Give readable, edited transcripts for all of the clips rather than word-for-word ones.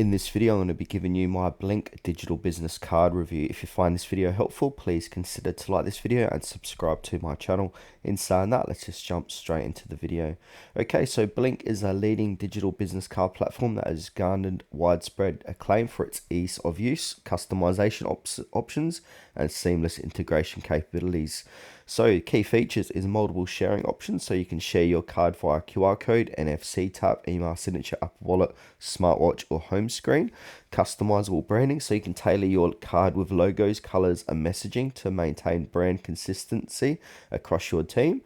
In this video, I'm going to be giving you my Blinq Digital Business Card review. If you find this video helpful, please consider to like this video and subscribe to my channel. In saying that, let's just jump straight into the video. Okay, so Blinq is a leading digital business card platform that has garnered widespread acclaim for its ease of use, customization options, and seamless integration capabilities. So key features is multiple sharing options, so you can share your card via QR code, NFC tap, email signature, Apple Wallet, smartwatch, or home screen. Customizable branding, so you can tailor your card with logos, colors, and messaging to maintain brand consistency across your team.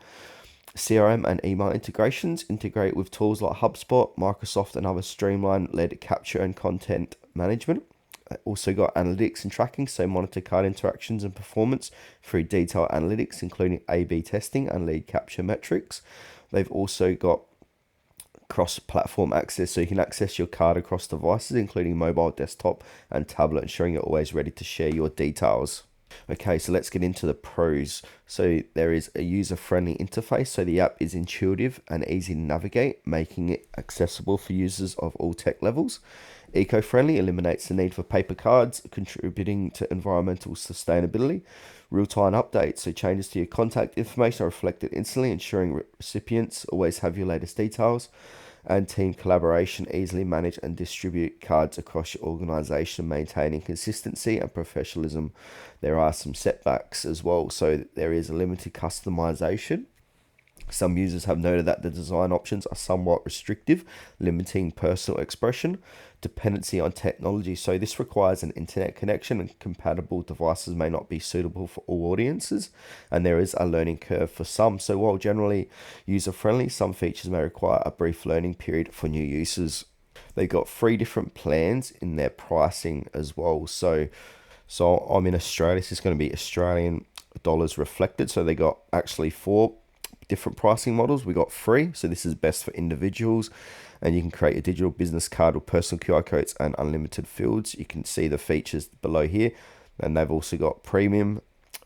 CRM and email integrations integrate with tools like HubSpot, Microsoft, and other streamline-led capture and content management. Also got analytics and tracking, so monitor card interactions and performance through detailed analytics, including A/B testing and lead capture metrics. They've also got cross-platform access, so you can access your card across devices, including mobile, desktop, and tablet, ensuring you're always ready to share your details. Okay, so let's get into the pros. So there is a user-friendly interface, so the app is intuitive and easy to navigate, making it accessible for users of all tech levels. Eco-friendly, eliminates the need for paper cards, contributing to environmental sustainability. Real-time updates, so changes to your contact information are reflected instantly, ensuring recipients always have your latest details. And team collaboration, easily manage and distribute cards across your organization, maintaining consistency and professionalism. There are some setbacks as well, so there is a limited customization. Some users have noted that the design options are somewhat restrictive, limiting personal expression. Dependency on technology, so this requires an internet connection, and compatible devices may not be suitable for all audiences, and there is a learning curve for some. So while generally user-friendly, some features may require a brief learning period for new users. They got 3 different plans in their pricing as well. So I'm in Australia, so it's going to be Australian dollars reflected. So they got actually 4 different pricing models. We got free, so this is best for individuals, and you can create a digital business card with personal QR codes and unlimited fields. You can see the features below here, and they've also got premium,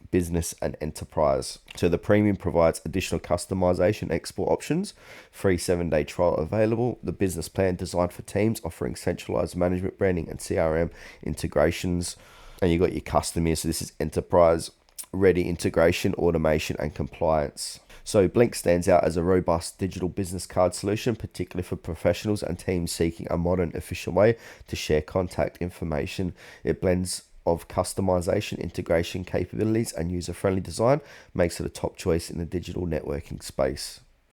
business, and enterprise. So the premium provides additional customization, export options, free 7-day trial available. The business plan designed for teams, offering centralized management, branding, and CRM integrations. And you got your custom here, so this is enterprise ready integration, automation, and compliance. So Blinq stands out as a robust digital business card solution, particularly for professionals and teams seeking a modern, efficient way to share contact information. It blends of customization, integration capabilities, and user-friendly design, makes it a top choice in the digital networking space.